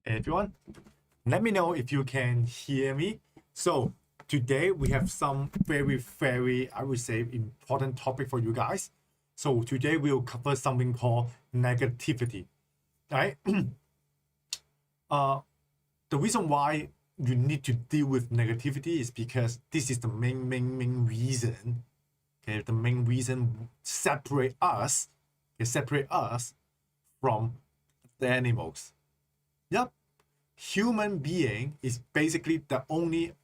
everyone. Let me know if you can hear me. So today we have some very, I would say, important topic for you guys. So today we'll cover something called negativity, right? The reason why you need to deal with negativity is because this is the main reason. Okay, the main reason separate us from the animals. Yep. Human being is basically the only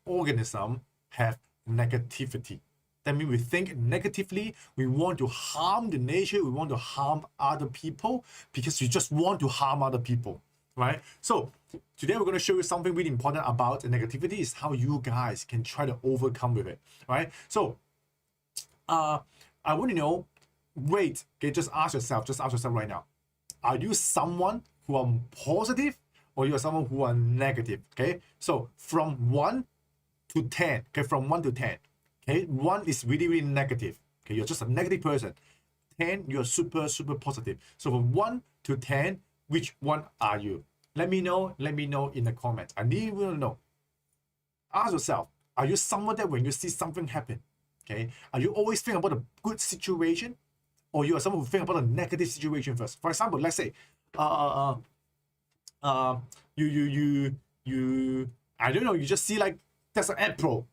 organism have negativity. That means we think negatively, we want to harm the nature, we want to harm other people because we just want to harm other people, right? So today we're going to show you something really important about negativity is how you guys can try to overcome with it, right? So I want to know, wait, okay, just ask yourself right now, are you someone who are positive or you're someone who are negative? Okay, so from 1 to 10, okay, from 1 to 10, okay, 1 is really negative, okay, you're just a negative person. 10, you're super positive. So from 1 to 10, which one are you? Let me know in the comments. I need to know. Ask yourself, are you someone that when you see something happen, okay, are you always thinking about a good situation, or you are someone who think about a negative situation first? For example, let's say you I don't know, you just see like there's an apple,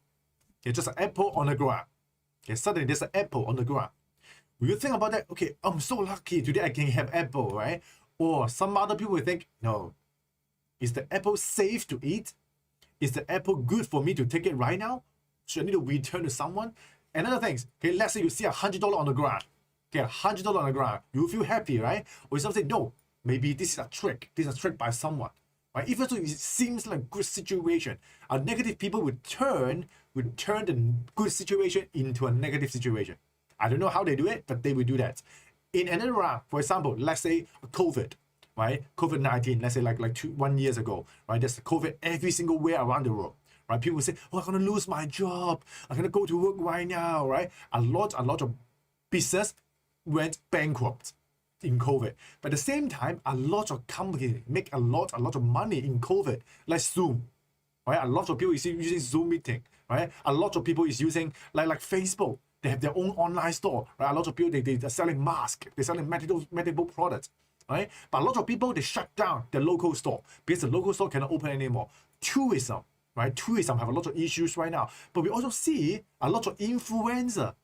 okay, just an apple on the ground, okay, suddenly there's an apple on the ground. Will you think about that? Okay, I'm so lucky today I can have apple, right? Or some other people will think, no, is the apple safe to eat? Is the apple good for me to take it right now? Should I need to return to someone? And other things, okay, let's say you see $100 on the ground, okay, $100 on the ground, you feel happy, right? Or some say, no, maybe this is a trick. This is a trick by someone, right? Even though it seems like a good situation, a negative people would turn the good situation into a negative situation. I don't know how they do it, but they will do that. In another round, for example, let's say COVID, right? COVID-19, let's say like 1 year ago, right? There's COVID every single way around the world. Right? People say, oh, I'm gonna lose my job. I'm gonna go to work right now, right? A lot of business went bankrupt in COVID. But at the same time, a lot of companies make a lot of money in COVID, like Zoom, right? A lot of people is using Zoom meeting, right? A lot of people is using like Facebook. They have their own online store, right? A lot of people they're selling masks, they're selling medical products, right? But a lot of people they shut down their local store because the local store cannot open anymore. Tourism, right? Tourism have a lot of issues right now. But we also see a lot of influencer,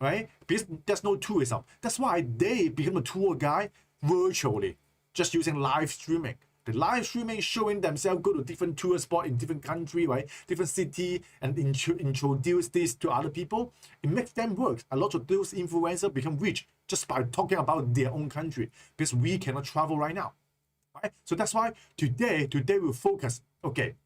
right? Because there's no tourism. That's why they become a tour guide virtually, just using live streaming. The live streaming showing themselves go to different tour spot in different country, right? Different city, and introduce this to other people. It makes them work. A lot of those influencers become rich just by talking about their own country because we cannot travel right now, right? So that's why today we'll focus, okay,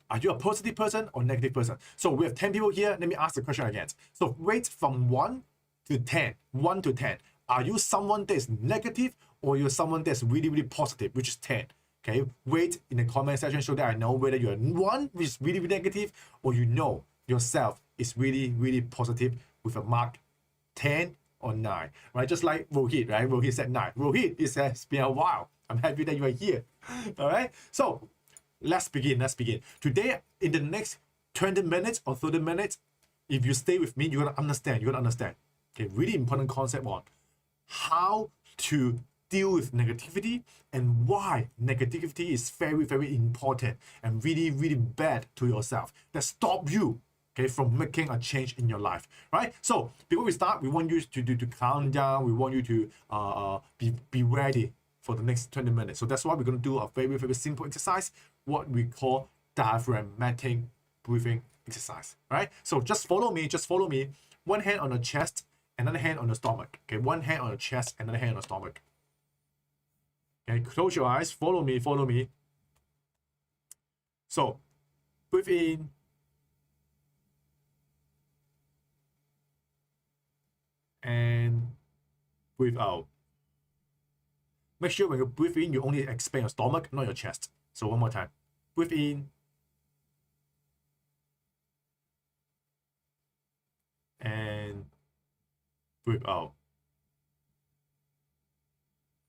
are you a positive person or negative person? So we have 10 people here. Let me ask the question again. So rate from 1 to 10. 1 to 10. Are you someone that is negative or you're someone that's really positive, which is 10? Okay, rate in the comment section so that I know whether you're 1, which is really negative, or you know yourself is really positive with a mark 10 or 9. Right? Just like Rohit, right? Rohit said 9. Rohit, it has been a while. I'm happy that you are here. All right. So let's begin. Today, in the next 20 minutes or 30 minutes, if you stay with me, you're gonna understand. Okay, really important concept on how to deal with negativity and why negativity is very important and really bad to yourself that stop you, okay, from making a change in your life, right? So before we start, we want you to calm down. We want you to be ready for the next 20 minutes. So that's why we're going to do a very simple exercise, what we call diaphragmatic breathing exercise, right? So just follow me. One hand on the chest, another hand on the stomach. Okay, one hand on the chest, another hand on the stomach. Okay, close your eyes. Follow me. So breathe in. And breathe out. Make sure when you breathe in, you only expand your stomach, not your chest. So one more time. Breathe in. And breathe out.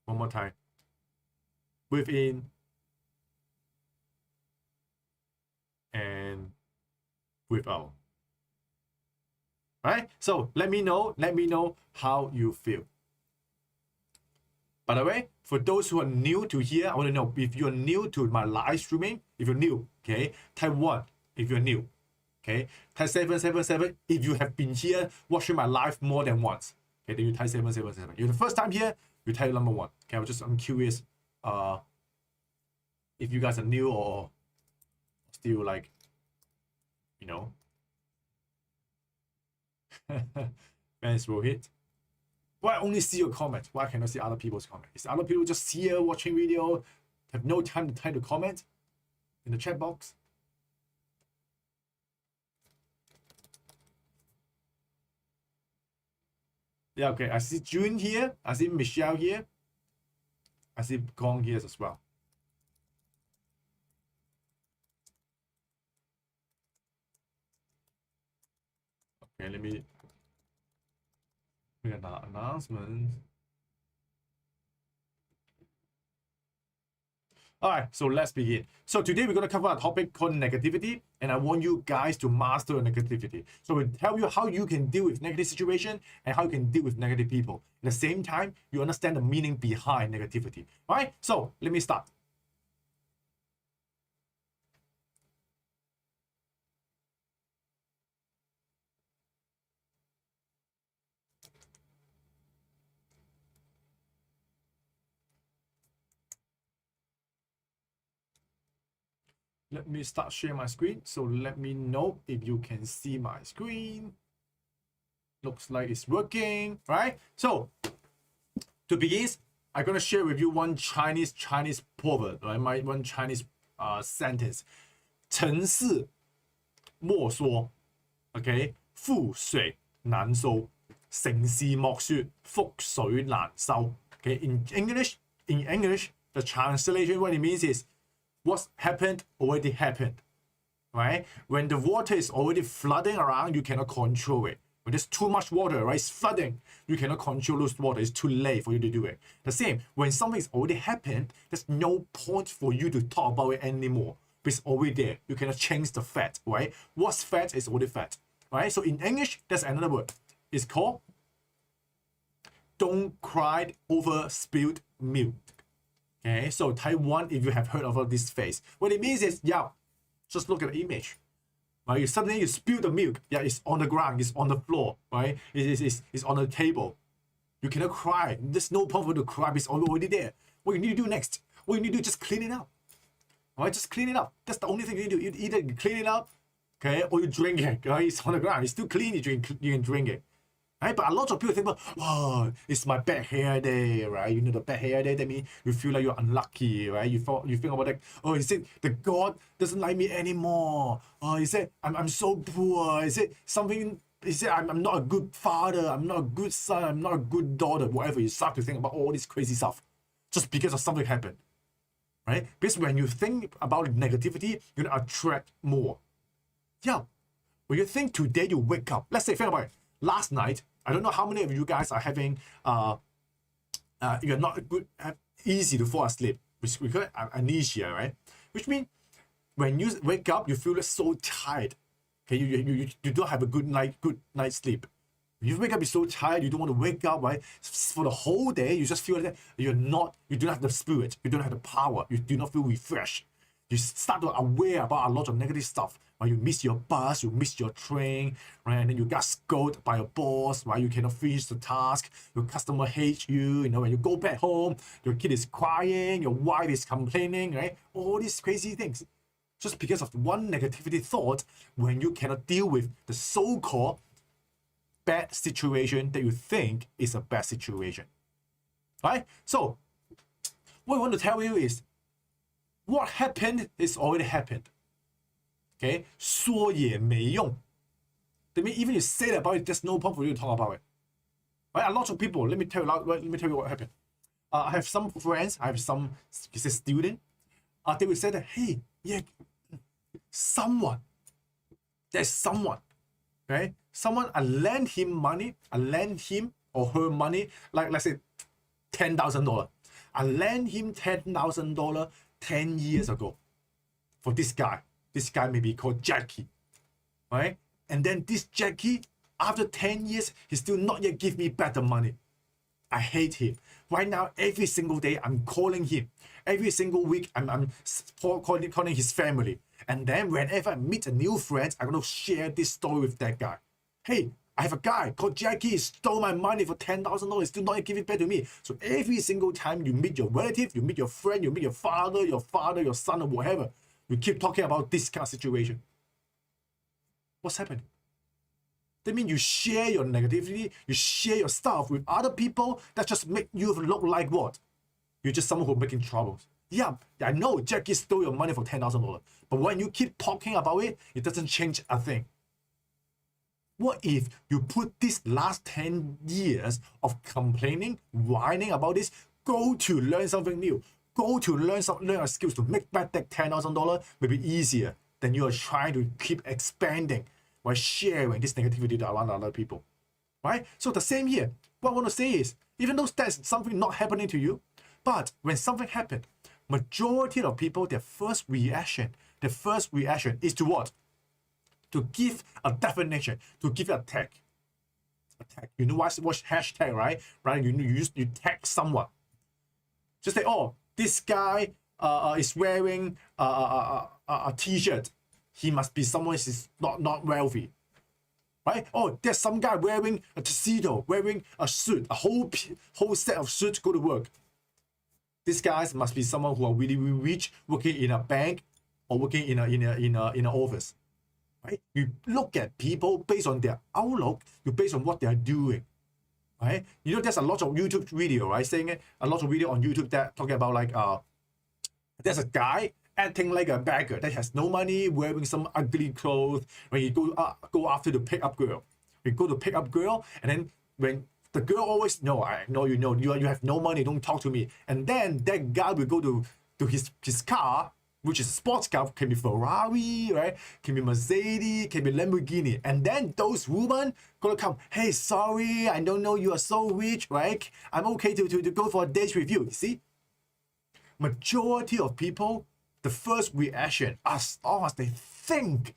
One more time. Breathe in. and without. Right? So let me know how you feel. By the way, for those who are new to here, I want to know if you're new to my live streaming, if you're new, okay, type 1 if you're new, okay, type 777 if you have been here watching my live more than once, okay, then you type 777. If you're the first time here, you type number 1, okay, I'm curious if you guys are new or still like, you know, fans will hit. Why I only see your comment? Why can't I see other people's comment? Is other people just here watching video, have no time to type the comment in the chat box? Yeah, okay. I see June here. I see Michelle here. I see Gong here as well. Okay, let me make an announcement. All right, so let's begin. So today we're going to cover a topic called negativity, and I want you guys to master negativity. So we'll tell you how you can deal with negative situation and how you can deal with negative people. At the same time, you understand the meaning behind negativity. All right, so let me start. Let me start sharing my screen. So let me know if you can see my screen. Looks like it's working, right? So to begin, I'm gonna share with you one Chinese proverb, right? One Chinese sentence. 城市莫说 ，OK， 覆水難收，城市莫說，覆水難收。Okay, in English, the translation what it means is what's happened already happened, right? When the water is already flooding around, you cannot control it. When there's too much water, right, it's flooding, you cannot control those water. It's too late for you to do it. The same, when something is already happened, there's no point for you to talk about it anymore. It's already there. You cannot change the fact, right? What's fact is already fact, right? So in English, there's another word. It's called don't cry over spilled milk. Okay, so type 1 if you have heard of this phrase. What it means is, yeah, just look at the image. Right? Suddenly you spill the milk. Yeah, it's on the ground, it's on the floor, right? It's on the table. You cannot cry. There's no point for you to cry. It's already there. What you need to do next? What you need to do is just clean it up. All right, just clean it up. That's the only thing you need to do. You either clean it up, okay, or you drink it. Right? It's on the ground. It's still clean. You can drink it. Right? But a lot of people think, oh, it's my bad hair day, right? You know, the bad hair day, that means you feel like you're unlucky, right? You think about like, oh, is it the God doesn't like me anymore? Oh, is it I'm so poor? Is it something, is it I'm not a good father, I'm not a good son, I'm not a good daughter, whatever. You start to think about all this crazy stuff just because of something happened, right? Because when you think about negativity, you're gonna attract more. Yeah. When you think today you wake up, let's say, think about it. Last night, I don't know how many of you guys are having, you're not good, easy to fall asleep, which we call amnesia, right? Which means when you wake up, you feel so tired. Okay, you don't have a good night's sleep. When you wake up, you're so tired, you don't want to wake up, right? For the whole day, you just feel that you don't have the spirit, you don't have the power, you do not feel refreshed. You start to aware about a lot of negative stuff. Right? You miss your bus, you miss your train, right? And then you got scolded by your boss, right? You cannot finish the task, your customer hates you, you know, when you go back home, your kid is crying, your wife is complaining, right? All these crazy things. Just because of one negativity thought when you cannot deal with the so-called bad situation that you think is a bad situation. Right? So, what I want to tell you is, what happened is already happened. Okay? 说也没用. That means even you say about it, there's no point for you to talk about it. Right? A lot of people, let me tell you what happened. I have some friends, I have some students, they will say that, hey, yeah, there's someone, okay? Someone, I lend him money, I lend him or her money, like let's say $10,000. I lend him $10,000 10 years ago for this guy. This guy may be called Jackie, right? And then this Jackie, after 10 years, he still not yet give me back the money. I hate him. Right now, every single day, I'm calling him. Every single week, I'm calling his family. And then whenever I meet a new friend, I'm going to share this story with that guy. Hey, I have a guy called Jackie. He stole my money for $10,000. Still not give it back to me. So every single time you meet your relative, you meet your friend, you meet your father, your son, or whatever, you keep talking about this kind of situation. What's happening? That means you share your negativity, you share your stuff with other people. That just make you look like what? You're just someone who's making troubles. Yeah, I know Jackie stole your money for $10,000. But when you keep talking about it, it doesn't change a thing. What if you put this last 10 years of complaining, whining about this, go to learn something new, go to learn a skills to make back that $10,000 maybe easier than you are trying to keep expanding by sharing this negativity around other people, right? So the same here. What I want to say is, even though that's something not happening to you, but when something happened, majority of people, their first reaction is to what? To give a definition, to give a tag. You know what's hashtag, right? Right? You tag someone. Just say, oh, this guy is wearing a t-shirt. He must be someone who is not wealthy, right? Oh, there's some guy wearing a tuxedo, wearing a suit, a whole set of suits to go to work. These guys must be someone who are really, really rich, working in a bank or working in an office, right? You look at people based on their outlook, you based on what they are doing, right? You know, there's a lot of YouTube video, right? Saying it, a lot of video on YouTube that talking about like there's a guy acting like a beggar that has no money, wearing some ugly clothes. When you go after the pickup girl, you go to pick up girl, and then when the girl always I know you have no money, don't talk to me. And then that guy will go to his car, which is a sports car, can be Ferrari, right? Can be Mercedes, can be Lamborghini. And then those women gonna come, hey, sorry, I don't know you are so rich, right? I'm okay to go for a date with you. You see? Majority of people, the first reaction, as long as they think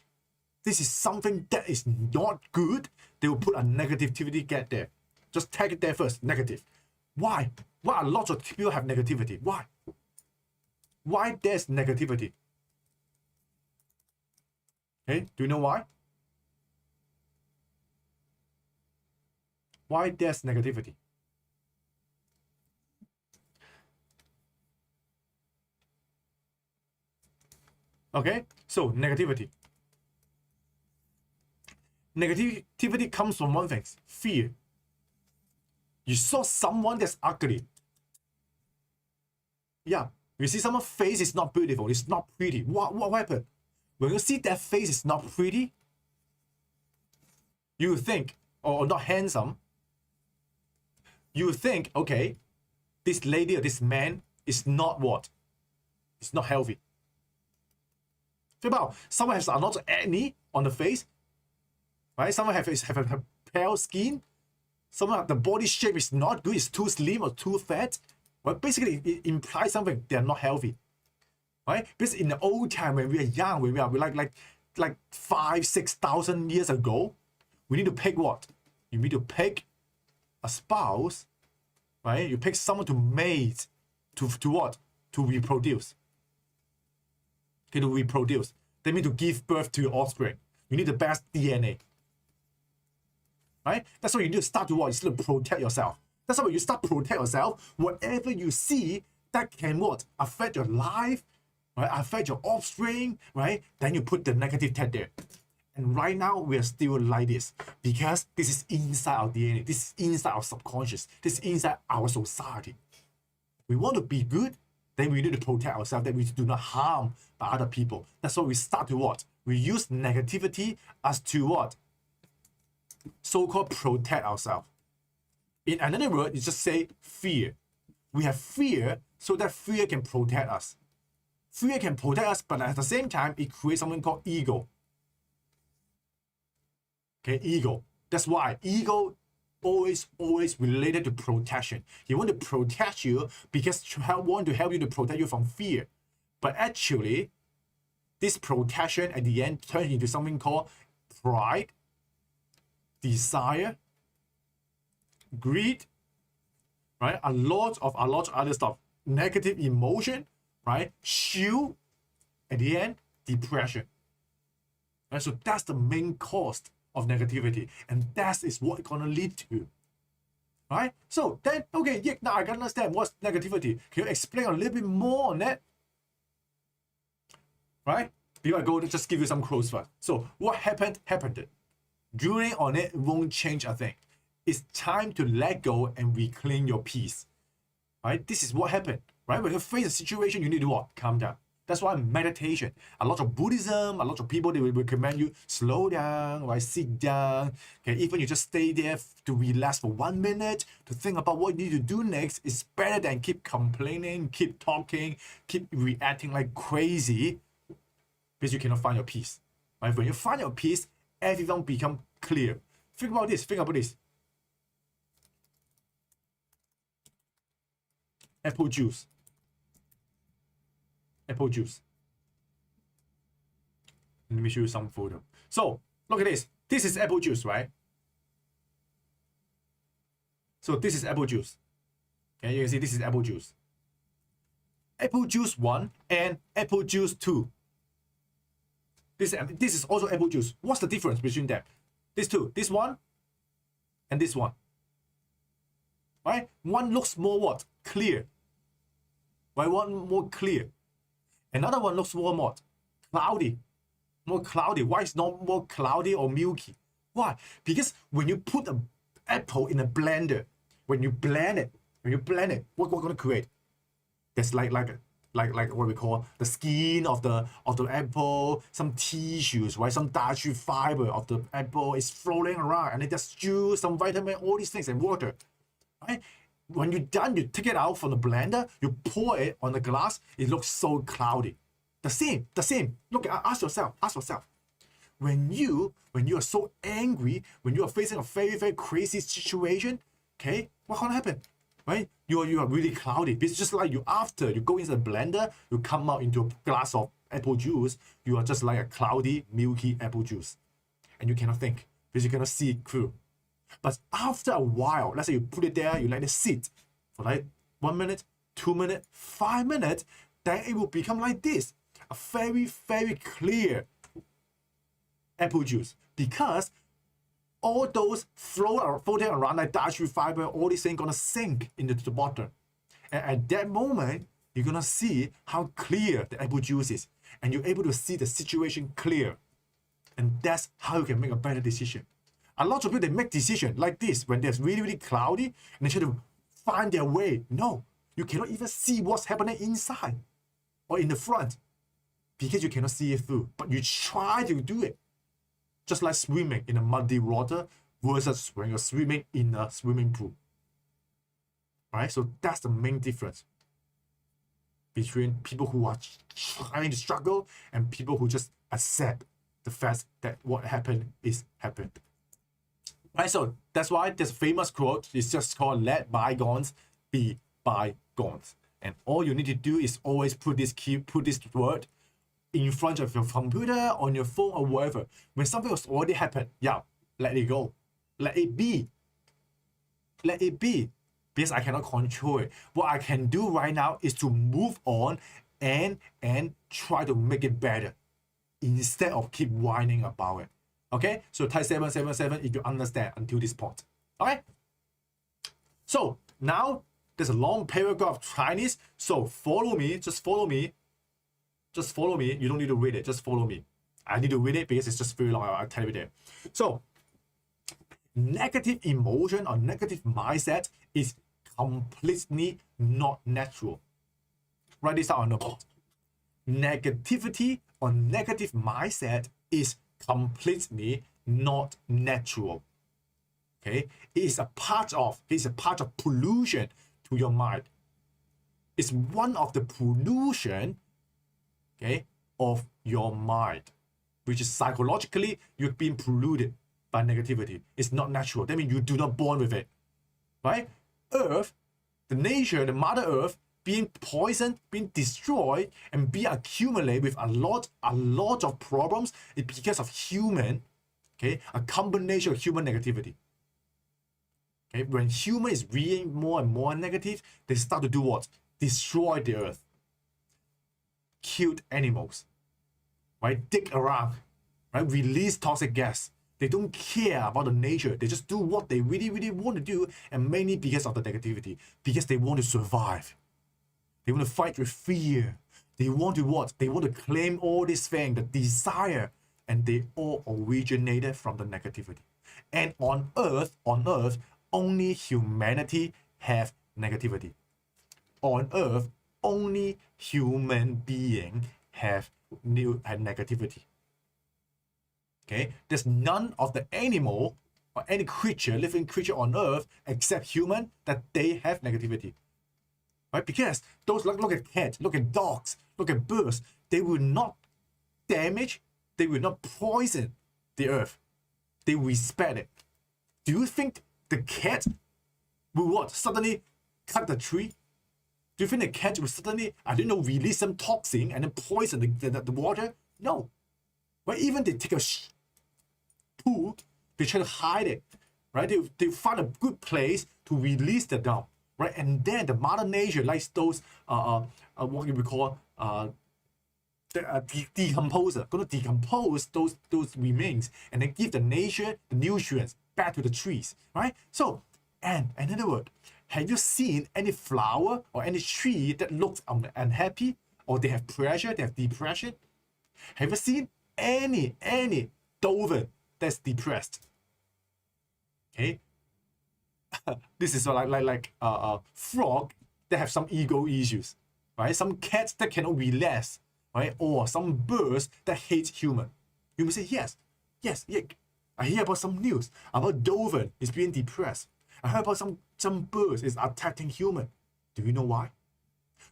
this is something that is not good, they will put a negativity get there. Just tag it there first, negative. Why? Why a lot of people have negativity? Why? Why there's negativity? Okay, do you know why? Why there's negativity? Okay, so negativity. Negativity comes from one thing, fear. You saw someone that's ugly. Yeah, you see someone's face is not beautiful, it's not pretty. What happened? When you see that face is not pretty, you think, or not handsome, you think, okay, this lady or this man is not what? It's not healthy. Think about someone has a lot of acne on the face, right? Someone have a pale skin. Someone the body shape is not good, it's too slim or too fat. Well, basically it implies something, they're not healthy, right? Because in the old time when we are young, when we're like 5,000-6,000 years ago, we need to pick what? You need to pick a spouse, right? You pick someone to mate, to what? To reproduce. Okay, to reproduce. They mean to give birth to your offspring. You need the best DNA. Right? That's why you need to start to what? You start to protect yourself. That's why when you start to protect yourself, whatever you see that can what? Affect your life, right? Affect your offspring, right? Then you put the negative tag there. And right now, we are still like this because this is inside our DNA. This is inside our subconscious. This is inside our society. We want to be good, then we need to protect ourselves, that we do not harm by other people. That's why we start to what? We use negativity as to what? So-called protect ourselves. In another word, you just say fear. We have fear so that fear can protect us. Fear can protect us, but at the same time, it creates something called ego. Okay, ego. That's why ego always related to protection. He want to protect you because want to help you to protect you from fear. But actually, this protection at the end turns into something called pride, desire, greed, right? A lot of other stuff. Negative emotion, right? Shield, at the end, depression. Right? So that's the main cause of negativity, and that is what it's gonna lead to. Right? So then, okay, yeah, now I can understand what's negativity. Can you explain a little bit more on that? Right? Before I go to just give you some quotes first. So what happened. During on it won't change a thing. It's time to let go and reclaim your peace. Right? This is what happened. Right? When you face a situation, you need to what? Calm down. That's why meditation. A lot of Buddhism, a lot of people, they will recommend you slow down, right? Sit down. Okay, even you just stay there to relax for 1 minute, to think about what you need to do next is better than keep complaining, keep talking, keep reacting like crazy, because you cannot find your peace. Right? When you find your peace, everything become clear. Think about this. Apple juice. Let me show you some photo. So look at this. This is apple juice, right? So this is apple juice. Okay, you can see this is apple juice. Apple juice 1 and apple juice 2. This is also apple juice. What's the difference between them? These two, this one and this one. Right? One looks more what? Clear. Right? One more clear. Another one looks more what? Cloudy. More cloudy. Why is not more cloudy or milky? Why? Because when you put an apple in a blender, when you blend it, what we're gonna create? There's like what we call the skin of the apple, some tissues, right? Some dietary fiber of the apple is floating around, and it just juice, some vitamin, all these things, and water. Right? When you're done, you take it out from the blender, you pour it on the glass, it looks so cloudy. The same. Look, ask yourself. When you are so angry, when you are facing a very, very crazy situation, okay, what's gonna happen? Right? You are really cloudy. It's just like after you go into the blender, you come out into a glass of apple juice, you are just like a cloudy, milky apple juice. And you cannot think, because you cannot see it through. But after a while, let's say you put it there, you let it sit for like 1 minute, 2 minutes, 5 minutes, then it will become like this. A very, very clear apple juice. Because all those floating around like dietary fiber, all these things gonna sink into the bottom. And at that moment, you're gonna see how clear the apple juice is. And you're able to see the situation clear. And that's how you can make a better decision. A lot of people, they make decisions like this when they're really, really cloudy and they try to find their way. No, you cannot even see what's happening inside or in the front because you cannot see it through. But you try to do it. Just like swimming in a muddy water versus when you're swimming in a swimming pool. Right? So that's the main difference between people who are trying to struggle and people who just accept the fact that what happened is happened. Right, so that's why this famous quote is just called "Let bygones be bygones." And all you need to do is always put this word in front of your computer, on your phone, or wherever. When something has already happened, yeah, let it go. Let it be. Let it be. Because I cannot control it. What I can do right now is to move on and try to make it better instead of keep whining about it. Okay, so type 777 if you understand until this point. Okay, so now there's a long paragraph of Chinese, so follow me, just follow me. You don't need to read it, just follow me. I need to read it because it's just very long. I'll tell you there. So negative emotion or negative mindset is completely not natural. Write this down on the board. Negativity or negative mindset is completely not natural. Okay, it is a part of pollution to your mind. It's one of the pollution, okay, of your mind, which is psychologically you've been polluted by negativity. It's not natural. That means you do not born with it, right? Earth, the nature, the Mother Earth being poisoned, being destroyed, and being accumulated with a lot of problems is because of human, okay, a combination of human negativity. Okay, when human is being more and more negative, they start to do what? Destroy the earth, kill animals, right? Dig around, right? Release toxic gas. They don't care about the nature. They just do what they really want to do, and mainly because of the negativity, because they want to survive. They want to fight with fear. They want to what? They want to claim all these things, the desire, and they all originated from the negativity. And on earth, only humanity have negativity. On earth, only human being have negativity. Okay, there's none of the animal or any creature, living creature on earth except human that they have negativity. Right? Because those look at cats, look at dogs, look at birds, they will not damage, they will not poison the earth. They respect it. Do you think the cat will what? Suddenly cut the tree? Do you think the cat will suddenly, I don't know, release some toxin and then poison the water? No. Right? Even they take a poo, they try to hide it. Right? They find a good place to release the dump. Right? And then the mother nature likes those what we call decomposer, going to decompose those remains and then give the nature the nutrients back to the trees, right? So, and another word, have you seen any flower or any tree that looks unhappy, or they have pressure, they have depression? Have you seen any dolphin that's depressed? Okay, this is like frog that have some ego issues, right? Some cats that cannot relax, right? Or some birds that hate human. You may say, yes, Yik, I hear about some news about dolphin is being depressed. I heard about some birds is attacking human. Do you know why?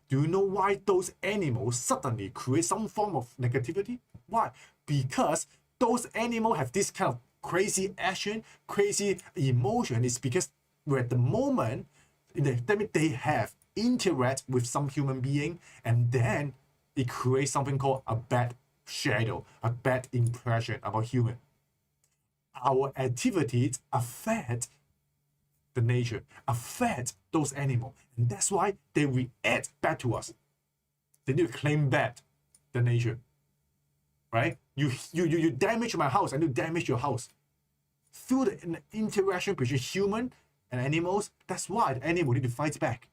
Do you know why those animals suddenly create some form of negativity? Why? Because those animals have this kind of crazy action, crazy emotion. It's because we're at the moment, they have interact with some human being, and then it creates something called a bad shadow, a bad impression about human. Our activities affect the nature, affect those animals, and that's why they react back to us. They need to claim back the nature, right? You damage my house, and you damage your house. Through the interaction between human and animals, that's why the animal need to fight back.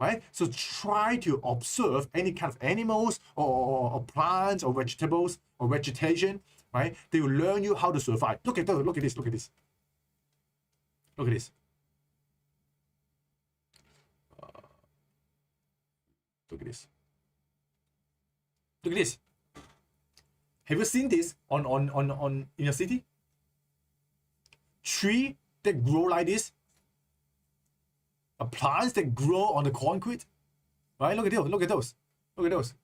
Right? So try to observe any kind of animals or plants or vegetables or vegetation, right? They will learn you how to survive. Look at this, look at this. Look at this. Look at this. Look at this. Have you seen this on in your city? Tree that grow like this. Plants that grow on the concrete. Right? Look at those. Look at those. Look at those.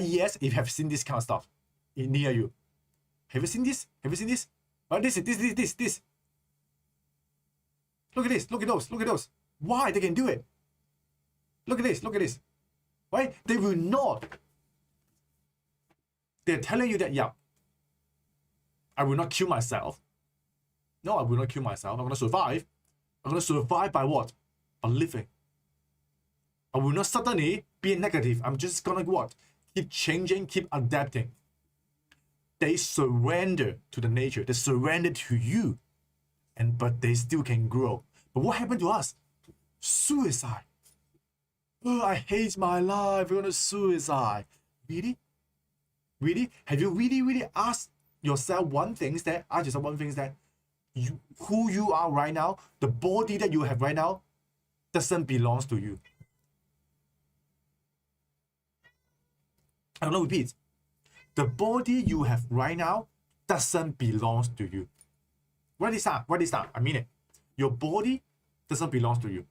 Yes, if you have seen this kind of stuff near you. Have you seen this? Have you seen this? Right? This. Look at this. Look at those. Look at those. Why they can do it? Look at this. Look at this. Right? They will not. They're telling you that, yeah, I will not kill myself. No, I will not kill myself. I'm going to survive. I'm going to survive by what? By living. I will not suddenly be negative. I'm just going to what? Keep changing, keep adapting. They surrender to the nature. They surrender to you. But they still can grow. But what happened to us? Suicide. Oh, I hate my life. We're going to suicide. Really? Really? Have you really asked yourself one thing that, who you are right now, the body that you have right now, doesn't belong to you. I will not repeat. The body you have right now doesn't belong to you. Write this down. I mean it. Your body doesn't belong to you.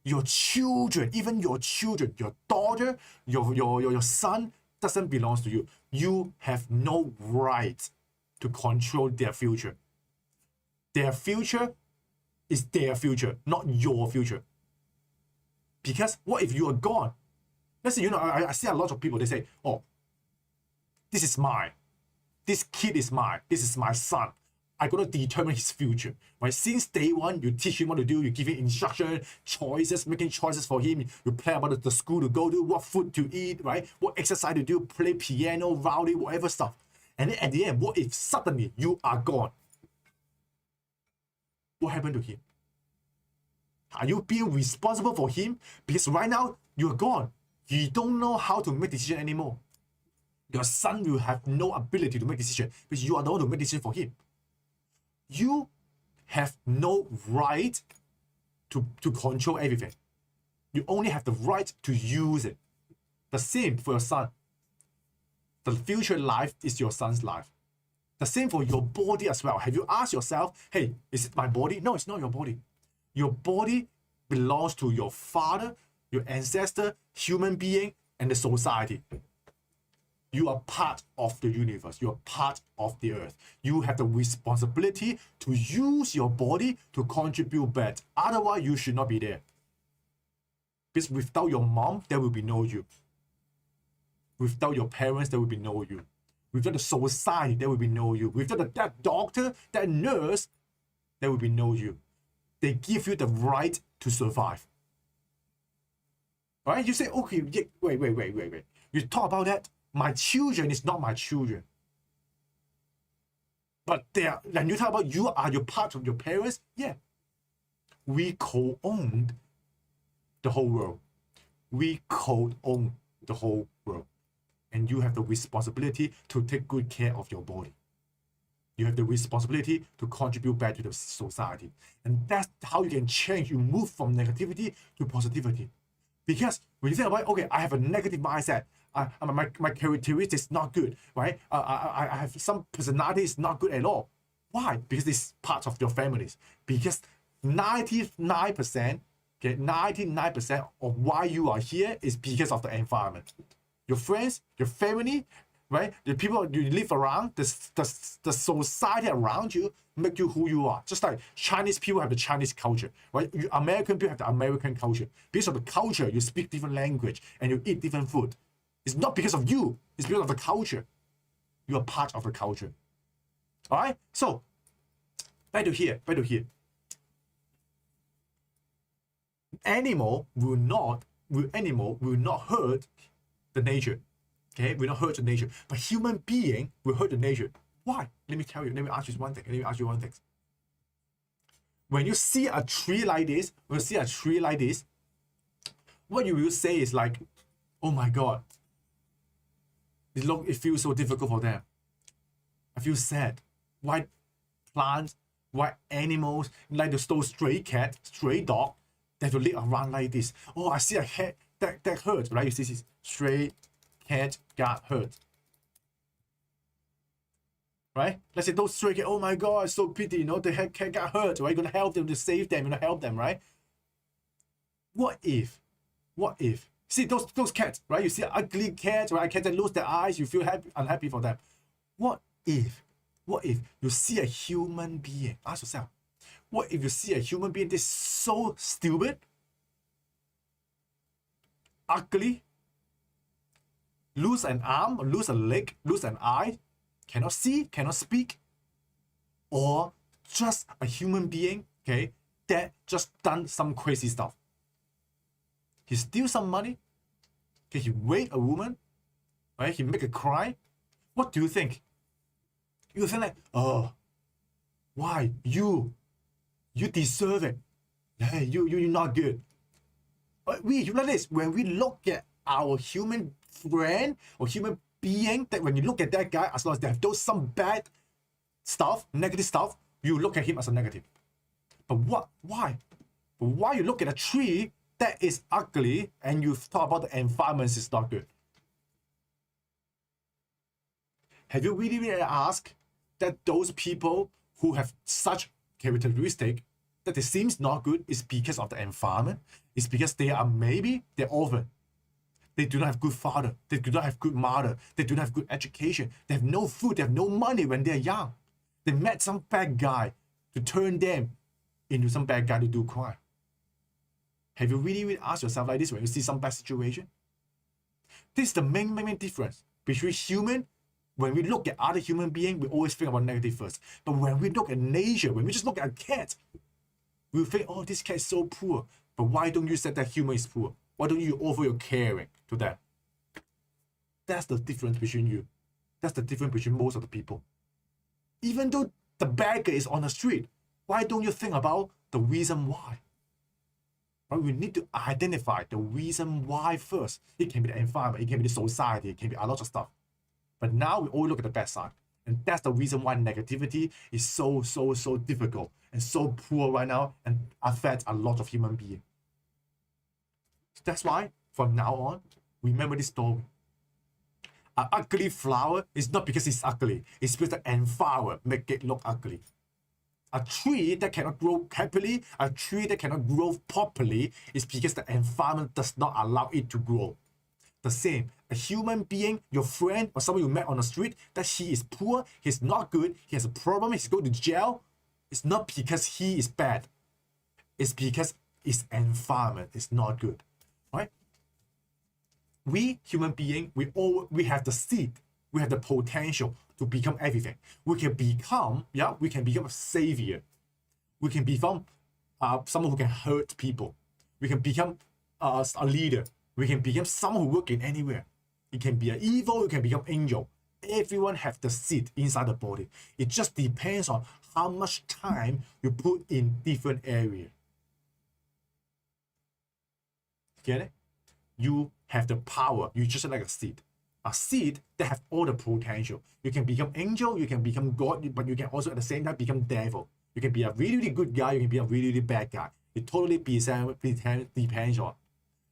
Your children, even your children, your daughter, your son doesn't belong to you. You have no right to control their future. Their future is their future, not your future. Because what if you are gone? Let's say, I see a lot of people, they say, oh, this is mine. This kid is mine. This is my son. I'm going to determine his future. Right? Since day one, you teach him what to do. You give him instruction, choices, making choices for him. You plan about the school to go to, what food to eat, right? What exercise to do, play piano, violin, whatever stuff. And then at the end, what if suddenly you are gone? What happened to him? Are you being responsible for him? Because right now, you're gone. You don't know how to make decision anymore. Your son will have no ability to make decision because you are the one to make decision for him. You have no right to control everything. You only have the right to use it. The same for your son. The future life is your son's life. The same for your body as well. Have you asked yourself, hey, is it my body? No, it's not your body. Your body belongs to your father, your ancestor, human being, and the society. You are part of the universe. You are part of the earth. You have the responsibility to use your body to contribute back. Otherwise, you should not be there. Because without your mom, there will be no you. Without your parents, there will be no you. Without the society, there will be no you. Without that doctor, that nurse, there will be no you. They give you the right to survive. Right? You say, okay, wait. You talk about that. My children is not my children. But when you talk about you are your part of your parents, yeah. We co-own the whole world. We co-own the whole world. And you have the responsibility to take good care of your body. You have the responsibility to contribute back to the society. And that's how you can change. You move from negativity to positivity. Because when you think about, okay, I have a negative mindset. My characteristics not good, right? I have some personalities not good at all. Why? Because it's part of your families. Because 99%, okay, 99% of why you are here is because of the environment. Your friends, your family, right? The people you live around, the society around you make you who you are. Just like Chinese people have the Chinese culture, right? American people have the American culture. Because of the culture, you speak different language and you eat different food. It's not because of you. It's because of the culture. You are part of the culture. All right? So, back to here. Animal will not hurt the nature. Okay? Will not hurt the nature. But human being will hurt the nature. Why? Let me tell you. Let me ask you one thing. When you see a tree like this, what you will say is like, oh my God, it feels so difficult for them. I feel sad. Why plants, why animals, like those stray cat, stray dog, they have to live around like this. Oh, I see a cat that hurt, right? You see this stray cat got hurt. Right? Let's say those stray cat, oh my God, so pity, the cat got hurt, right? You're gonna help them to save them, help them, right? What if? See those cats, right? You see an ugly cat, right? Cat that lose their eyes, you feel unhappy for them. What if you see a human being? Ask yourself, what if you see a human being that's so stupid, ugly, lose an arm, lose a leg, lose an eye, cannot see, cannot speak, or just a human being, okay, that just done some crazy stuff? He steal some money, okay, he raped a woman, right? He make a crime. What do you think? You think like, oh, why? You deserve it. Hey, you're not good. But you know this, when we look at our human friend or human being, that when you look at that guy, as long as they have those some bad stuff, negative stuff, you look at him as a negative. But why? But why you look at a tree that is ugly and you talk about the environment is not good? Have you really asked that those people who have such characteristic that it seems not good is because of the environment? It's because they're orphan. They do not have good father. They do not have good mother. They do not have good education. They have no food. They have no money when they're young. They met some bad guy to turn them into some bad guy to do crime. Have you really asked yourself like this when you see some bad situation? This is the main difference between human. When we look at other human beings, we always think about negative first. But when we look at nature, when we just look at a cat, we think, oh, this cat is so poor. But why don't you say that human is poor? Why don't you offer your caring to them? That's the difference between you. That's the difference between most of the people. Even though the beggar is on the street, why don't you think about the reason why? Right? We need to identify the reason why first. It can be the environment, it can be the society, it can be a lot of stuff. But now we all look at the bad side. And that's the reason why negativity is so difficult and so poor right now and affects a lot of human beings. That's why, from now on, remember this story. An ugly flower is not because it's ugly. It's because the environment make it look ugly. A tree that cannot grow happily, a tree that cannot grow properly, is because the environment does not allow it to grow. The same, a human being, your friend or someone you met on the street, that he is poor, he's not good, he has a problem, he's going to jail. It's not because he is bad. It's because his environment is not good, right? We human beings, we have the seed, we have the potential to become everything. We can become a savior. We can become someone who can hurt people. We can become a leader. We can become someone who works in anywhere. It can be an evil, it can become angel. Everyone has the seed inside the body. It just depends on how much time you put in different areas. Get it? You have the power. You just like a seed. A seed that has all the potential. You can become angel, you can become God, but you can also at the same time become devil. You can be a really good guy, you can be a really bad guy. It totally depends on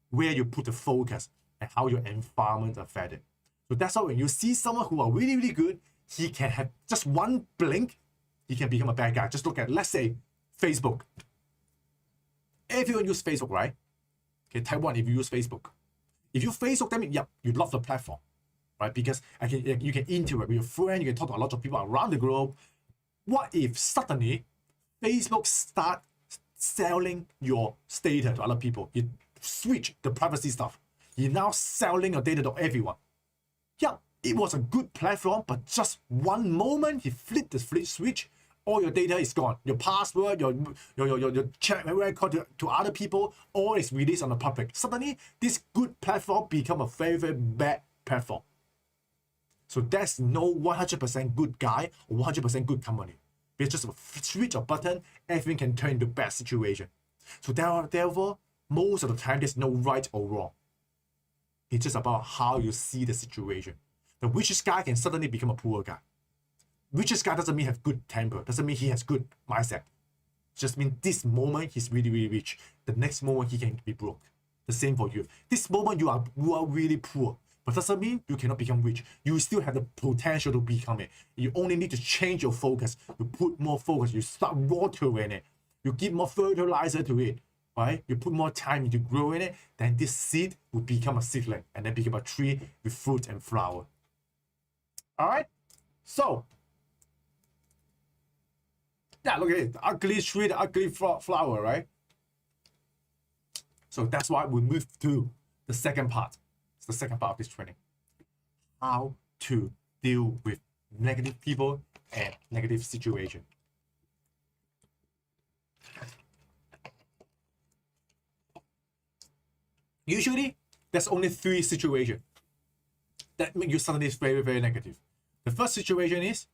where you put the focus and how your environment affected. So that's why when you see someone who are really good, he can have just one blink, he can become a bad guy. Just look at, let's say, Facebook. Everyone use Facebook, right? Okay, Taiwan, if you use Facebook. If you Facebook, that means, you love the platform, right? Because you can interact with your friend, you can talk to a lot of people around the globe. What if suddenly Facebook start selling your data to other people? You switch the privacy stuff. You're now selling your data to everyone. Yeah, it was a good platform, but just one moment he flipped the switch, all your data is gone. Your password, your chat record to other people, all is released on the public. Suddenly, this good platform become a very bad platform. So there's no 100% good guy or 100% good company. It's just a switch of button, everything can turn into bad situation. So therefore, most of the time, there's no right or wrong. It's just about how you see the situation. The richest guy can suddenly become a poor guy. Richest guy doesn't mean have good temper, doesn't mean he has good mindset. Just mean this moment he's really rich. The next moment he can be broke. The same for you. This moment you are really poor, but doesn't mean you cannot become rich. You still have the potential to become it. You only need to change your focus. You put more focus. You start watering it. You give more fertilizer to it. Right? You put more time into growing it, then this seed will become a seedling and then become a tree with fruit and flower. All right? So, look at it. The ugly tree, the ugly flower, right? So that's why we move to the second part. It's the second part of this training. How to deal with negative people and negative situation. Usually, there's only 3 situations that make you suddenly very negative. The first situation is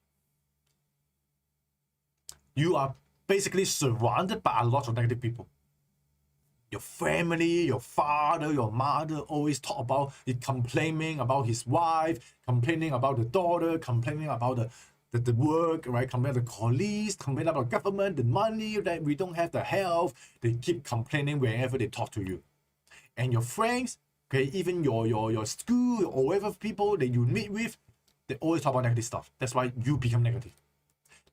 you are basically surrounded by a lot of negative people. Your family, your father, your mother always talk about it, complaining about his wife, complaining about the daughter, complaining about the work, right? Complaining about the colleagues, complaining about the government, the money, that we don't have the health. They keep complaining whenever they talk to you. And your friends, okay, even your school or whatever people that you meet with, they always talk about negative stuff. That's why you become negative.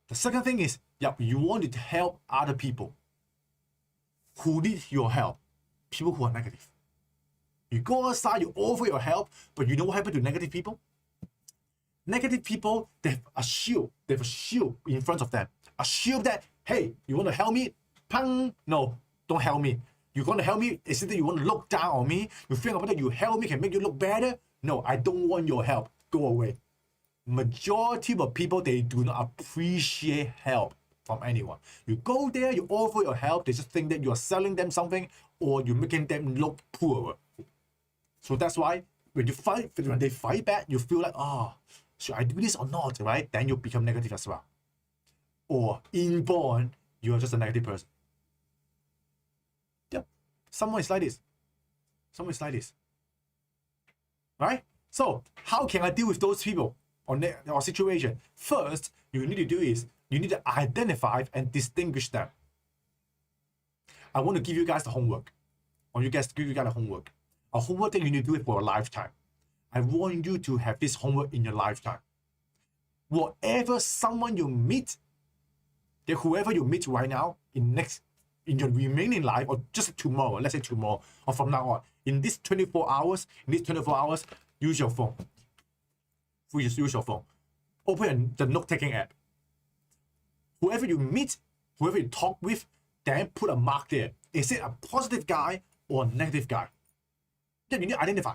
The second thing is, you want to help other people who need your help, people who are negative. You go outside, you offer your help, but you know what happened to negative people? Negative people, they have a shield. They have a shield in front of them. A shield that, hey, you want to help me? Pang! No, don't help me. You're going to help me? Is it that you want to look down on me? You think about that you help me can make you look better? No, I don't want your help. Go away. Majority of people, they do not appreciate help from anyone. You go there, you offer your help, they just think that you're selling them something or you're making them look poorer. So that's why when they fight back, you feel like, oh, should I do this or not, right? Then you become negative as well. Or inborn, you're just a negative person. Yep. Someone is like this. Someone is like this. Right? So how can I deal with those people or situation? First, you need to do is you need to identify and distinguish them. I want to give you guys the homework. I want you guys to give you guys the homework. A homework that you need to do it for a lifetime. I want you to have this homework in your lifetime. Whatever someone you meet, whoever you meet right now, in your remaining life, or just tomorrow, let's say tomorrow, or from now on, in these 24 hours, use your phone. Use your phone. Open the note-taking app. Whoever you meet, whoever you talk with, then put a mark there. Is it a positive guy or a negative guy? Then you need to identify.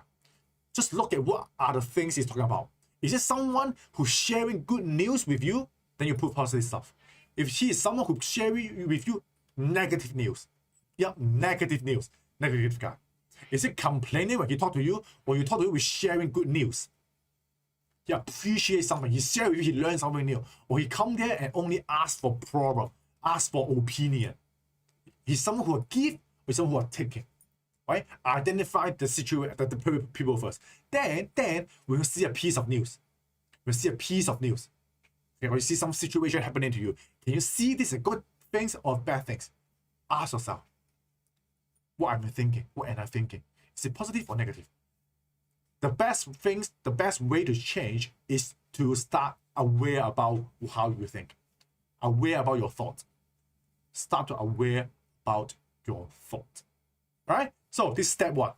Just look at what are the things he's talking about. Is it someone who's sharing good news with you? Then you put positive stuff. If she is someone who's sharing with you negative news, yeah, negative news, negative guy. Is it complaining when he talk to you, or you talk to you with sharing good news? He appreciates something. He share with you, he learns something new, or he come there and only ask for problem, ask for opinion. He's someone who will give, or someone who will take it. Right? Identify the situation, the people first. Then we will see a piece of news. We'll see a piece of news. Okay, or you see some situation happening to you. Can you see this as good things or bad things? Ask yourself, what am I thinking? What am I thinking? Is it positive or negative? The best way to change is to start aware about how you think. Aware about your thoughts. Start to aware about your thoughts. Right? So this is step one.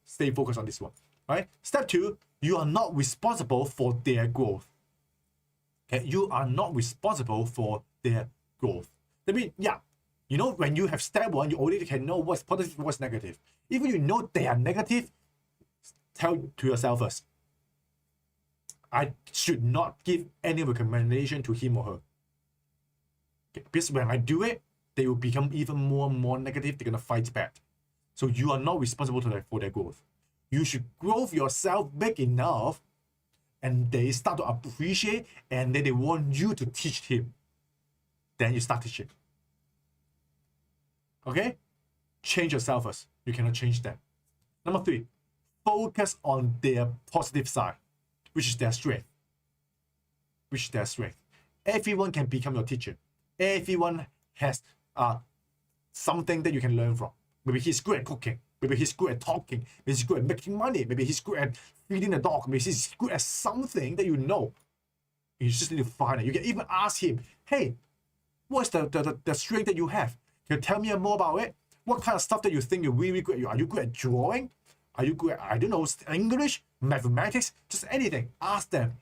Stay focused on this one. Right? Step two, you are not responsible for their growth. Okay? You are not responsible for their growth. That means, yeah, you know, when you have step one, you already can know what's positive and what's negative. Even you know they are negative, tell to yourself first, I should not give any recommendation to him or her. Okay? Because when I do it, they will become even more and more negative. They're going to fight back. So you are not responsible for their growth. You should grow yourself big enough, and they start to appreciate, and then they want you to teach him. Then you start teaching. Okay? Change yourself first. You cannot change them. Number three, focus on their positive side, which is their strength. Which is their strength. Everyone can become your teacher. Everyone has something that you can learn from. Maybe he's good at cooking. Maybe he's good at talking. Maybe he's good at making money. Maybe he's good at feeding a dog. Maybe he's good at something that you know. You just need to find it. You can even ask him, hey, what's the strength that you have? Can you tell me more about it? What kind of stuff that you think you're really good at? Are you good at drawing? Are you good at, I don't know, English, mathematics, just anything? Ask them.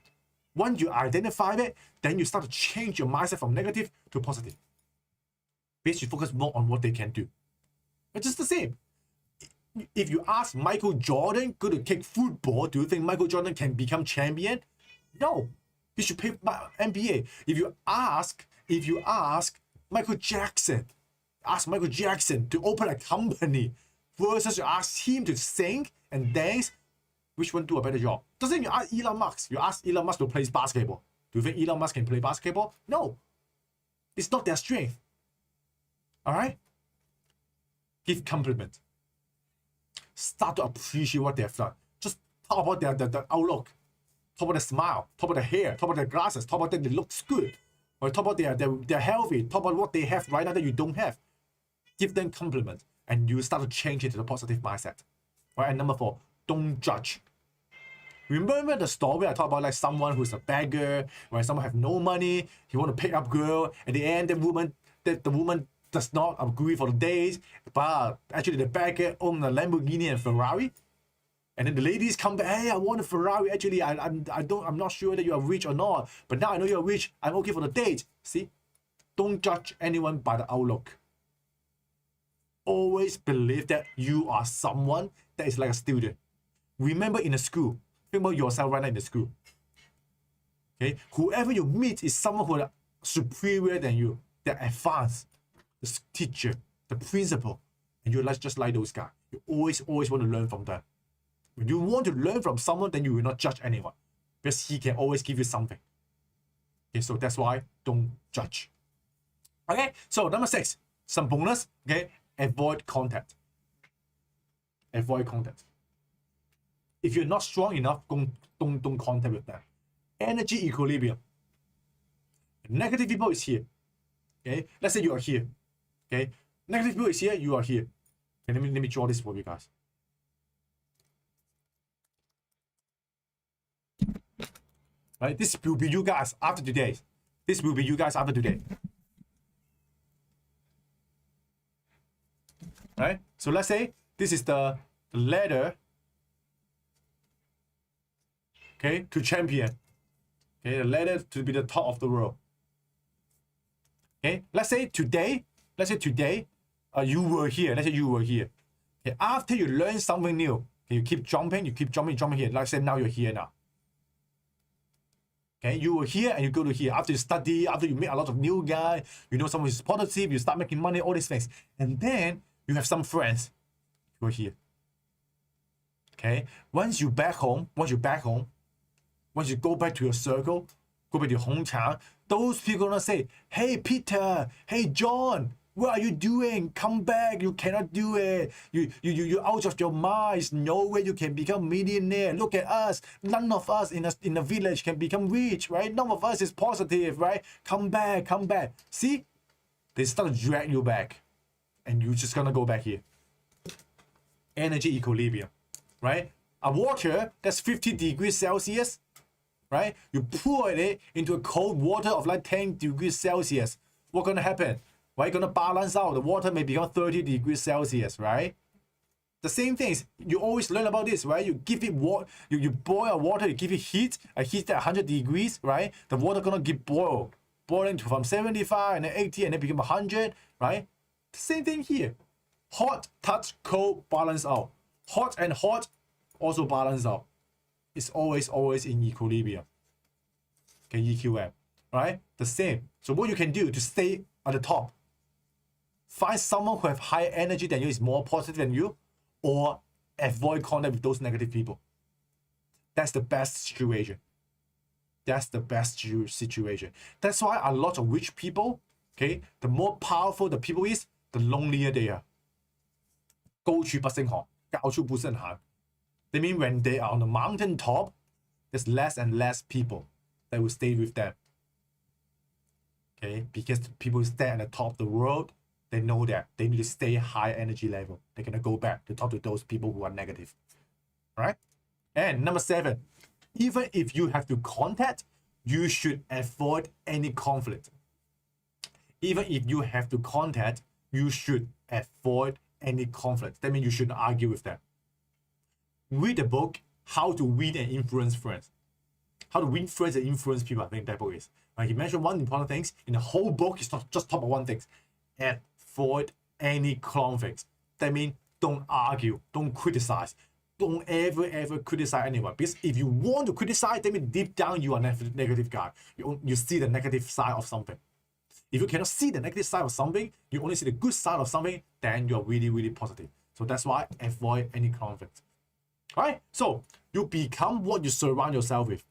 Once you identify it, then you start to change your mindset from negative to positive. Because you focus more on what they can do. It's just the same. If you ask Michael Jordan, go to kick football, do you think Michael Jordan can become champion? No. He should play NBA. If you ask Michael Jackson, to open a company versus you ask him to sing and dance, which one do a better job? Doesn't you ask Elon Musk? You ask Elon Musk to play basketball. Do you think Elon Musk can play basketball? No. It's not their strength. All right? Give compliment. Start to appreciate what they have done. Just talk about their outlook. Talk about their smile. Talk about their hair. Talk about their glasses. Talk about that they look good. Or talk about they're healthy. Talk about what they have right now that you don't have. Give them compliment. And you start to change it to the positive mindset. Right? And number four, don't judge. Remember the story I talked about, like someone who's a beggar, where someone have no money, he want to pick up girl. At the end, the woman does not agree for the date, but actually the beggar own a Lamborghini and Ferrari. And then the ladies come back, hey, I want a Ferrari. Actually, I'm not sure that you are rich or not, but now I know you're rich. I'm okay for the date. See, don't judge anyone by the outlook. always believe that you are someone that is like a student. Remember in a school, think about yourself right now in the school. Okay, whoever you meet is someone who is superior than you, they're advanced, the teacher, the principal, and you're just like those guys. You always want to learn from them. When you want to learn from someone, then you will not judge anyone, because he can always give you something. Okay, so that's why don't judge. Okay, so number 6, some bonus. Okay, avoid contact. Avoid contact. If you're not strong enough, don't contact with them. Energy equilibrium. Negative people is here. Okay, let's say you are here. Okay, negative people is here, you are here. Okay, let me draw this for you guys. Right, this will be you guys after today. This will be you guys after today. Right, so let's say this is the ladder. Okay, to champion. Okay, the ladder to be the top of the world. Okay, let's say today, you were here. Let's say you were here. Okay, after you learn something new, okay, you keep jumping here. Let's say now you're here now. Okay, you were here and you go to here. After you study, after you meet a lot of new guys, you know someone is positive, you start making money, all these things. And then you have some friends who are here. Okay, once you go back home, once you go back to your circle, go back to your hometown, those people are gonna say, hey Peter, hey John, what are you doing? Come back, you cannot do it. You're out of your mind. There's no way you can become millionaire. Look at us. None of us in a village can become rich, right? None of us is positive, right? Come back. See? They start to drag you back. And you're just gonna go back here. Energy equilibrium, right? A water that's 50 degrees Celsius, right? You pour it into a cold water of like 10 degrees Celsius. What's gonna happen? Right? Gonna balance out. The water may become 30 degrees Celsius, right? The same things. You always learn about this, right? You give it water, you boil water, you give it heat, a heat at 100 degrees, right? The water gonna get boiling from 75 and then 80 and then become 100, right? The same thing here. Hot, touch, cold, balance out. Hot and hot also balance out. It's always in equilibrium. Okay, EQM, right? The same. So what you can do to stay at the top, find someone who have higher energy than you, is more positive than you, or avoid contact with those negative people. That's the best situation. That's the best situation. That's why a lot of rich people, okay, the more powerful the people is, the lonelier they are. 高處不勝寒，高處不勝寒. They mean when they are on the mountain top, there's less and less people that will stay with them. Okay, because people stay at the top of the world, they know that they need to stay high energy level. They're gonna go back to talk to those people who are negative. Right? And number 7, even if you have to contact, you should avoid any conflict. Even if you have to contact, you should avoid any conflict. That means you shouldn't argue with them. Read the book, How to Win and Influence Friends. How to win friends and influence people, I think that book is. He mentioned one important thing in the whole book. It's not just talk about one thing. Avoid any conflicts. That means don't argue, don't criticize. Don't ever criticize anyone. Because if you want to criticize, that means deep down you are a negative guy. You see the negative side of something. If you cannot see the negative side of something, you only see the good side of something, then you are really positive. So that's why avoid any conflict. Alright? So you become what you surround yourself with.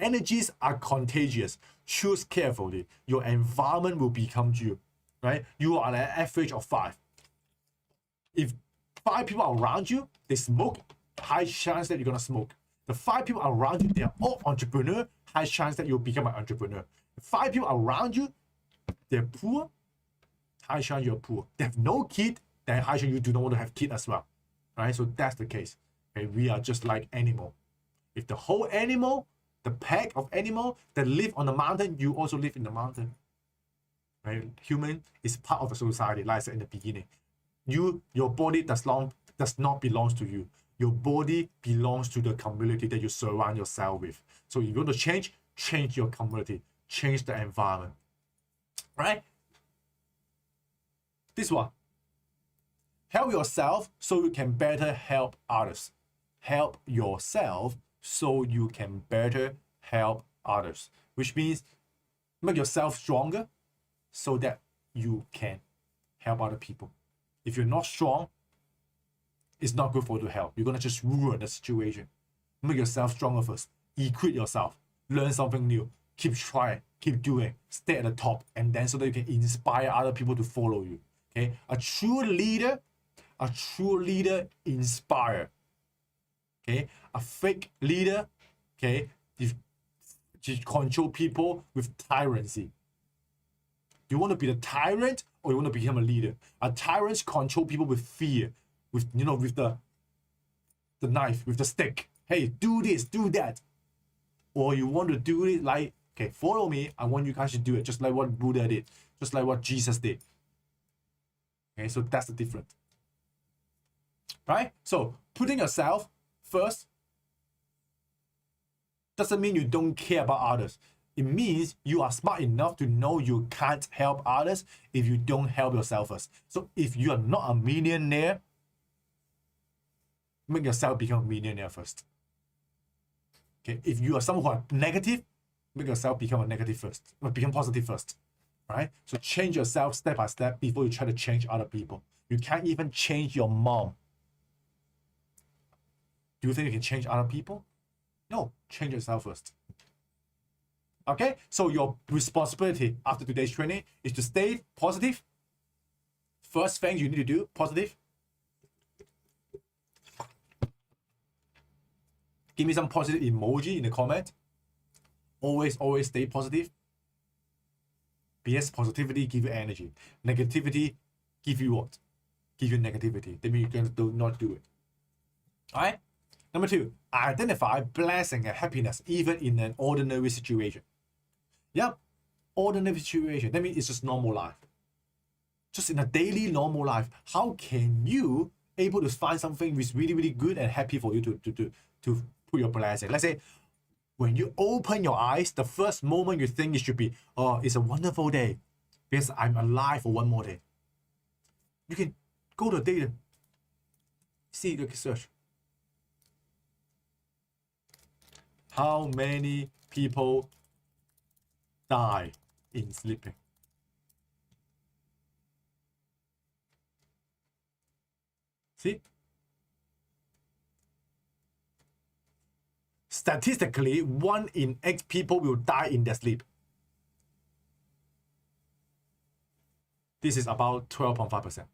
Energies are contagious. Choose carefully. Your environment will become you. Right? You are an average of 5. If 5 people are around you, they smoke, high chance that you're gonna smoke. The 5 people around you, they are all entrepreneur, high chance that you'll become an entrepreneur. The 5 people around you, they're poor, high chance you're poor. They have no kid, then high chance you do not want to have kid as well. Right? So that's the case. Okay? We are just like animal. If the whole animal, the pack of animal that live on the mountain, you also live in the mountain. Right? Human is part of a society, like I said in the beginning. Your body does not belong to you. Your body belongs to the community that you surround yourself with. So if you want to change your community, change the environment. Right? This one. Help yourself so you can better help others. Help yourself so you can better help others. Which means make yourself stronger so that you can help other people. If you're not strong, it's not good for you to help. You're going to just ruin the situation. Make yourself stronger first. Equip yourself. Learn something new. Keep trying. Keep doing. Stay at the top. And then so that you can inspire other people to follow you. Okay? A true leader inspire. Okay? A fake leader, okay, you control people with tyranny. Do you want to be the tyrant or you want to become a leader? A tyrant control people with fear, with the knife, with the stick. Hey, do this, do that. Or you want to do it like, okay, follow me. I want you guys to do it just like what Buddha did, just like what Jesus did. Okay, so that's the difference. Right? So putting yourself first doesn't mean you don't care about others. It means you are smart enough to know you can't help others if you don't help yourself first. So if you are not a millionaire, make yourself become a millionaire first. Okay, if you are someone who are negative, make yourself become a negative first, or become positive first. Right? So change yourself step by step before you try to change other people. You can't even change your mom. Do you think you can change other people? No, change yourself first. Okay, so your responsibility after today's training is to stay positive. First thing you need to do, positive. Give me some positive emoji in the comment. Always stay positive. Because positivity give you energy. Negativity give you what? Give you negativity. That means you're going to not do it. Alright? Number 2, identify blessing and happiness even in an ordinary situation. Yep, ordinary situation. That means it's just normal life. Just in a daily normal life, how can you able to find something which is really, really good and happy for you to put your blessing? Let's say when you open your eyes, the first moment you think it should be, oh, it's a wonderful day because I'm alive for one more day. You can go to the data, see the search. How many people die in sleeping? See? Statistically, 1 in 8 people will die in their sleep. This is about 12.5%.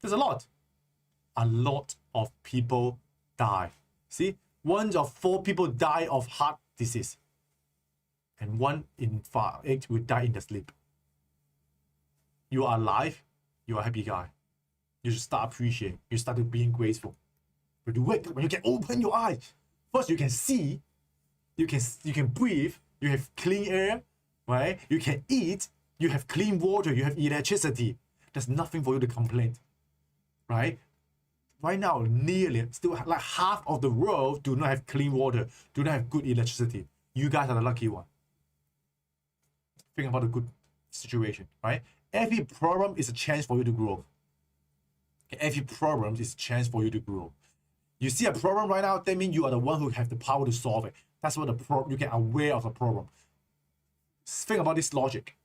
There's a lot. A lot of people die. See? 1 of 4 people die of heart disease. And 1 in 8 will die in the sleep. You are alive, you are a happy guy. You should start appreciating. You start to being grateful. When you wake up, when you can open your eyes, first you can see, you can breathe, you have clean air, right? You can eat, you have clean water, you have electricity. There's nothing for you to complain, right? Right now, nearly, still like half of the world do not have clean water, do not have good electricity. You guys are the lucky one. Think about a good situation, right? Every problem is a chance for you to grow. Every problem is a chance for you to grow. You see a problem right now, that means you are the one who have the power to solve it. That's what the problem, you get aware of the problem. Think about this logic.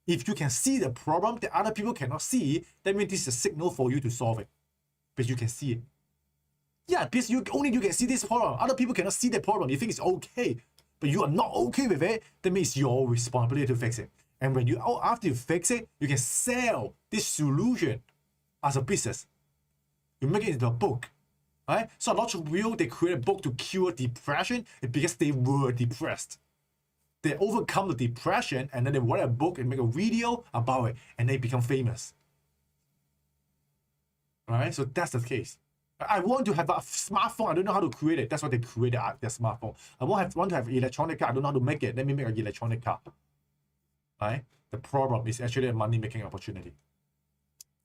If you can see the problem that other people cannot see, that means this is a signal for you to solve it. Because you can see it. Yeah, because only you can see this problem. Other people cannot see the problem. You think it's okay, but you are not okay with it, that means it's your responsibility to fix it. And when you, after you fix it, you can sell this solution as a business. You make it into a book. Right? So a lot of people, they create a book to cure depression because they were depressed. They overcome the depression and then they write a book and make a video about it and they become famous. Right? So that's the case. I want to have a smartphone. I don't know how to create it. That's why they created their smartphone. I want to have an electronic car. I don't know how to make it. Let me make an electronic car. Right? The problem is actually a money-making opportunity.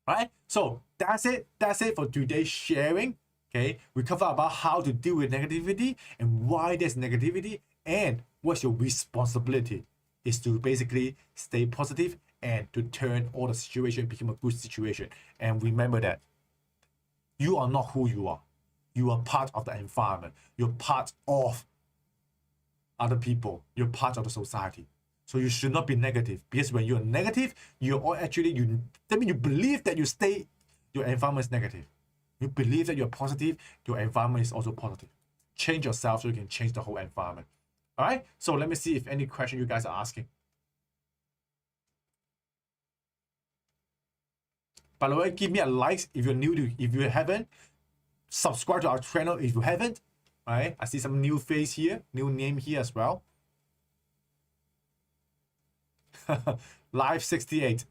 Right? So that's it. That's it for today's sharing. Okay, we cover about how to deal with negativity and why there's negativity and what's your responsibility is to basically stay positive and to turn all the situation become a good situation. And remember that you are not who you are. You are part of the environment. You're part of other people. You're part of the society. So you should not be negative, because when you're negative, you're all actually, that means you believe that your environment is negative. You believe that you're positive, your environment is also positive. Change yourself so you can change the whole environment. All right, so let me see if any question you guys are asking. By the way, give me a like if you're new to, if you haven't. Subscribe to our channel if you haven't. All right, I see some new face here, new name here as well. Live 68.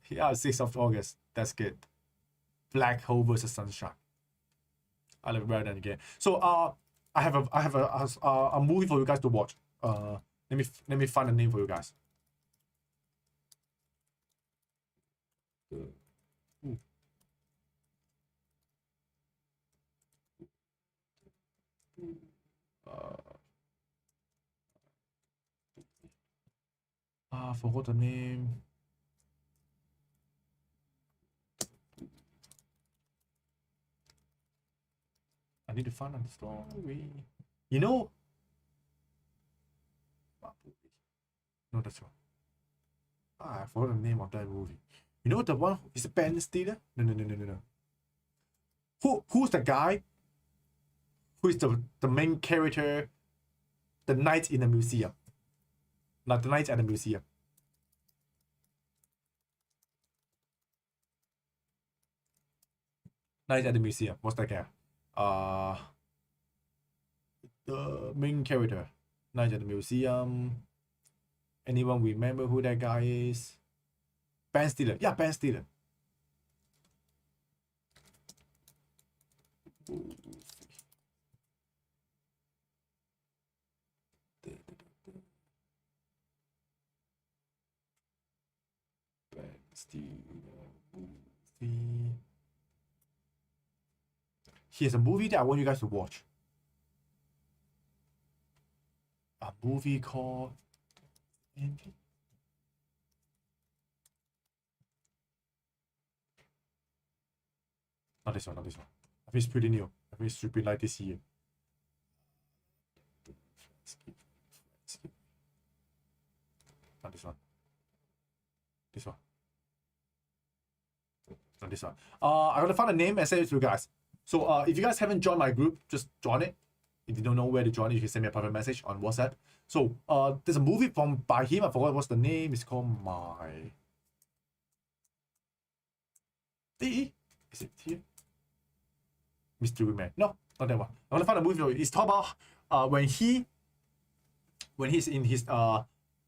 Yeah, 6th of August. That's good. Black hole versus sunshine. I love it better than again. So I have a movie for you guys to watch. Let me find a name for you guys. I forgot the name. I need to find the story. You know. No, that's wrong. I forgot the name of that movie. You know the one is a Ben Stiller? No. Who's the guy? Who is the main character? The Night in the Museum. Not the Night at the Museum. Night at the Museum. What's that guy? The main character. Night at the Museum. Anyone remember who that guy is? Ben Stiller. Yeah, Ben Stiller. Ben Stiller movie. Here's a movie that I want you guys to watch. A movie called Envy. Not this one. I think it's pretty new. I think it should be like this year. Skip. Not this one. This one. Not this one. I'm gonna find a name and send it to you guys. So if you guys haven't joined my group, just join it. If you don't know where to join it, you can send me a private message on WhatsApp. So there's a movie by him. I forgot what's the name. It's called My. Is it here? Mystery Man. No, not that one. I'm gonna find a movie. It's talk about when he's in his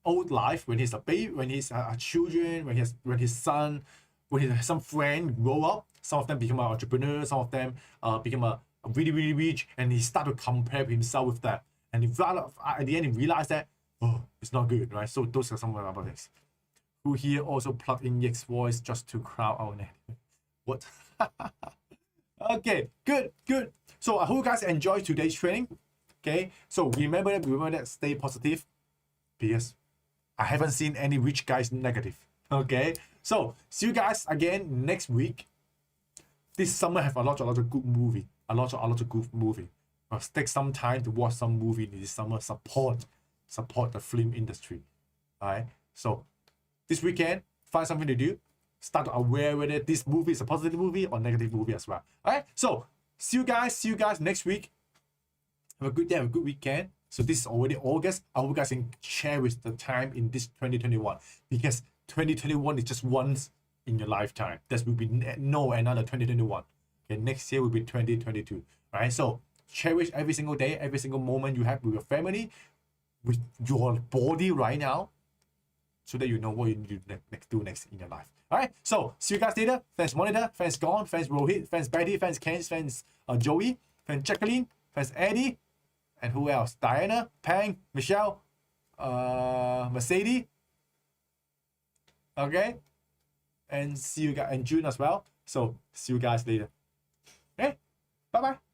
old life, when he's a baby, when he's a children, when his son, when he has some friend grow up. Some of them become an entrepreneur. Some of them become a really, really rich, and he start to compare himself with that. And at the end, he realized that, oh, it's not good, right? So those are some of the things. Who here also plug in Yik's voice just to crowd our name. What? Okay, good. So I hope you guys enjoyed today's training. Okay, so remember that stay positive, because I haven't seen any rich guys negative. Okay, so see you guys again next week. This summer have a lot of good movie. A lot of good movie. Take some time to watch some movie this summer. Support the film industry. Alright. So this weekend, find something to do. Start to aware whether this movie is a positive movie or negative movie as well. Alright. So see you guys next week. Have a good day. Have a good weekend. So this is already August. I hope you guys can cherish the time in this 2021, because 2021 is just once in your lifetime. There will be no another 2021. Okay, next year will be 2022. All right, so cherish every single day, every single moment you have with your family, with your body right now, so that you know what you need to do next in your life. All right, so see you guys later. Thanks Monitor, thanks Gon, thanks Rohit, thanks Betty, thanks Ken, thanks Joey, thanks Jacqueline, thanks Eddie, and who else? Diana, Pang, Michelle, Mercedes. Okay, and see you guys, and June as well. So see you guys later. Okay, bye bye.